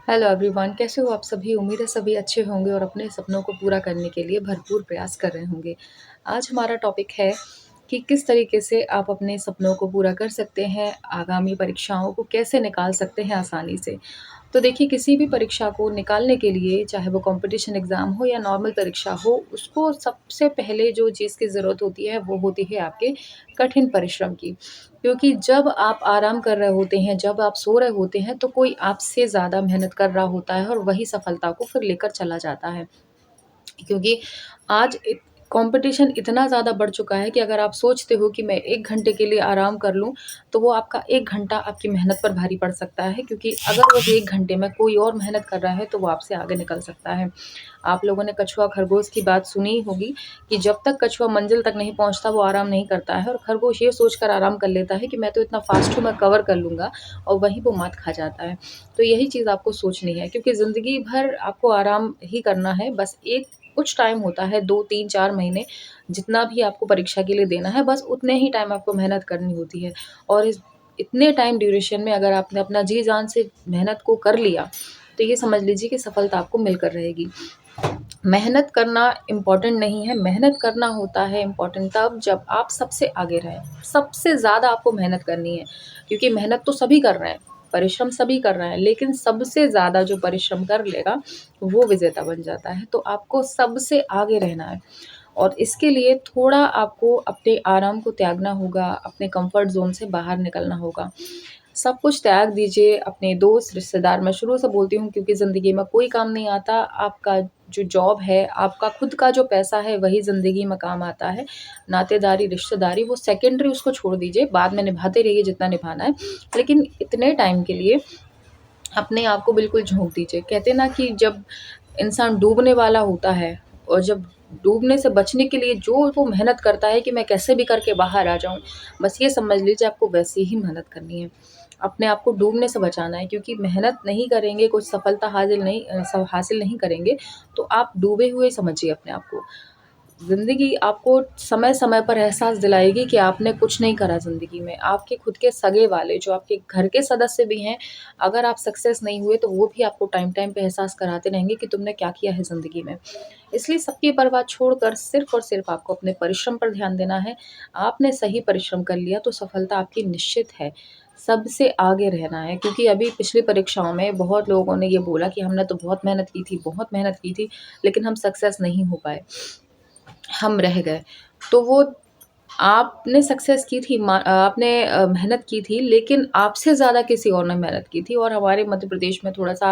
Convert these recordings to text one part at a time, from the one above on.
Hello everyone, कैसे हो आप सभी? उम्मीद है सभी अच्छे होंगे और अपने सपनों को पूरा करने के लिए भरपूर प्रयास कर रहे होंगे। आज हमारा टॉपिक है कि किस तरीके से आप अपने सपनों को पूरा कर सकते हैं, आगामी परीक्षाओं को कैसे निकाल सकते हैं आसानी से। तो देखिए, किसी भी परीक्षा को निकालने के लिए, चाहे वो कॉम्पिटिशन एग्ज़ाम हो या नॉर्मल परीक्षा हो, उसको सबसे पहले जो चीज़ की ज़रूरत होती है, वो होती है आपके कठिन परिश्रम की। क्योंकि जब आप आराम कर रहे होते हैं, जब आप सो रहे होते हैं, तो कोई आपसे ज़्यादा मेहनत कर रहा होता है और वही सफलता को फिर लेकर चला जाता है। क्योंकि आज कंपटीशन इतना ज़्यादा बढ़ चुका है कि अगर आप सोचते हो कि मैं 1 घंटे के लिए आराम कर लूँ, तो वो आपका 1 घंटा आपकी मेहनत पर भारी पड़ सकता है, क्योंकि अगर उस 1 घंटे में कोई और मेहनत कर रहा है, तो वो आपसे आगे निकल सकता है। आप लोगों ने कछुआ खरगोश की बात सुनी ही होगी कि जब तक कछुआ मंज़िल तक नहीं पहुँचता, वो आराम नहीं करता है और खरगोश ये सोचकर आराम कर लेता है कि मैं तो इतना फ़ास्ट हूँ, मैं कवर कर लूँगा, और वहीं वो मात खा जाता है। तो यही चीज़ आपको सोचनी है, क्योंकि ज़िंदगी भर आपको आराम ही करना है। बस एक कुछ टाइम होता है, 2, 3, 4 महीने, जितना भी आपको परीक्षा के लिए देना है, बस उतने ही टाइम आपको मेहनत करनी होती है। और इस इतने टाइम ड्यूरेशन में अगर आपने अपना जी-जान से मेहनत को कर लिया, तो ये समझ लीजिए कि सफलता आपको मिलकर रहेगी। मेहनत करना इम्पोर्टेंट नहीं है, मेहनत करना होता है इम्पोर्टेंट तब जब आप सबसे आगे रहें। सबसे ज़्यादा आपको मेहनत करनी है, क्योंकि मेहनत तो सभी कर रहे हैं, परिश्रम सभी कर रहे हैं, लेकिन सबसे ज़्यादा जो परिश्रम कर लेगा, वो विजेता बन जाता है। तो आपको सबसे आगे रहना है और इसके लिए थोड़ा आपको अपने आराम को त्यागना होगा, अपने कम्फ़र्ट ज़ोन से बाहर निकलना होगा। सब कुछ त्याग दीजिए, अपने दोस्त, रिश्तेदार, मैं शुरू से बोलती हूँ, क्योंकि ज़िंदगी में कोई काम नहीं आता, आपका जो जॉब है, आपका खुद का जो पैसा है, वही ज़िंदगी में काम आता है। नातेदारी, रिश्तेदारी वो सेकेंडरी, उसको छोड़ दीजिए, बाद में निभाते रहिए जितना निभाना है। लेकिन इतने टाइम के लिए अपने आप को बिल्कुल झोंक दीजिए। कहते हैं ना कि जब इंसान डूबने वाला होता है और जब डूबने से बचने के लिए जो वो मेहनत करता है कि मैं कैसे भी करके बाहर आ जाऊँ, बस ये समझ लीजिए आपको वैसी ही मेहनत करनी है। अपने आप को डूबने से बचाना है, क्योंकि मेहनत नहीं करेंगे, कुछ सफलता हासिल नहीं करेंगे, तो आप डूबे हुए समझिए अपने आप को। ज़िंदगी आपको समय-समय पर एहसास दिलाएगी कि आपने कुछ नहीं करा ज़िंदगी में। आपके खुद के सगे वाले, जो आपके घर के सदस्य भी हैं, अगर आप सक्सेस नहीं हुए, तो वो भी आपको टाइम-टाइम पे एहसास कराते रहेंगे कि तुमने क्या किया है ज़िंदगी में। इसलिए सबकी परवाह छोड़कर सिर्फ़ और सिर्फ़ आपको अपने परिश्रम पर ध्यान देना है। आपने सही परिश्रम कर लिया, तो सफलता आपकी निश्चित है। सबसे आगे रहना है, क्योंकि अभी पिछली परीक्षाओं में बहुत लोगों ने ये बोला कि हमने तो बहुत मेहनत की थी, लेकिन हम सक्सेस नहीं हो पाए। हम रह गए। तो वो आपने सक्सेस की थी, आपने मेहनत की थी, लेकिन आपसे ज़्यादा किसी और ने मेहनत की थी। और हमारे मध्य प्रदेश में थोड़ा-सा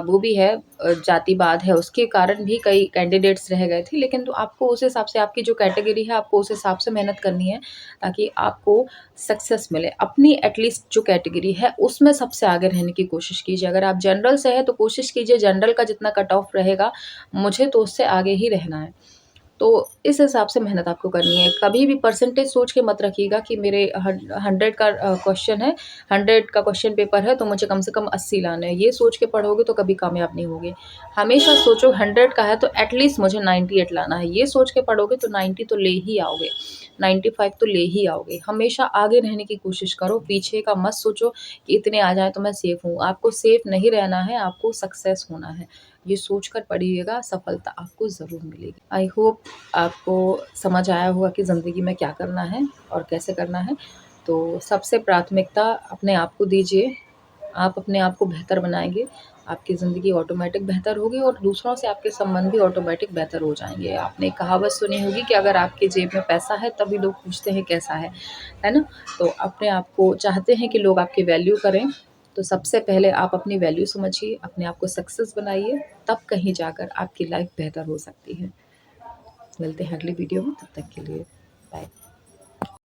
वो भी है, जातिवाद है, उसके कारण भी कई कैंडिडेट्स रह गए थे। लेकिन तो आपको उस हिसाब से, आपकी जो कैटेगरी है, आपको उस हिसाब से मेहनत करनी है, ताकि आपको सक्सेस मिले। अपनी एटलीस्ट जो कैटेगरी है, उसमें सबसे आगे रहने की कोशिश कीजिए। अगर आप जनरल से हैं, तो कोशिश कीजिए जनरल का जितना कट ऑफ रहेगा, मुझे तो उससे आगे ही रहना है। तो इस हिसाब से मेहनत आपको करनी है। कभी भी परसेंटेज सोच के मत रखिएगा कि मेरे 100 का क्वेश्चन है, 100 का क्वेश्चन पेपर है, तो मुझे कम से कम 80 लाने हैं। ये सोच के पढ़ोगे तो कभी कामयाब नहीं होगे। हमेशा सोचो 100 का है तो एटलीस्ट मुझे 98 लाना है। ये सोच के पढ़ोगे तो 90 तो ले ही आओगे, 95 तो ले ही आओगे। हमेशा आगे रहने की कोशिश करो, पीछे का मत सोचो कि इतने आ जाएँ तो मैं सेफ हूँ। आपको सेफ नहीं रहना है, आपको सक्सेस होना है। ये सोचकर पढ़िएगा, सफलता आपको ज़रूर मिलेगी। आई होप आपको समझ आया होगा कि ज़िंदगी में क्या करना है और कैसे करना है। तो सबसे प्राथमिकता अपने आप को दीजिए। आप अपने आप को बेहतर बनाएँगे, आपकी ज़िंदगी ऑटोमैटिक बेहतर होगी और दूसरों से आपके संबंध भी ऑटोमैटिक बेहतर हो जाएँगे। आपने एक कहावत सुनी होगी कि अगर आपकी जेब में पैसा है, तभी लोग पूछते हैं कैसा है ना? तो अपने आप को चाहते हैं कि लोग आपकी वैल्यू करें, तो सबसे पहले आप अपनी वैल्यू समझिए, अपने आप को सक्सेस बनाइए, तब कहीं जाकर आपकी लाइफ़ बेहतर हो सकती है। मिलते हैं अगली वीडियो में, तब तक के लिए बाय।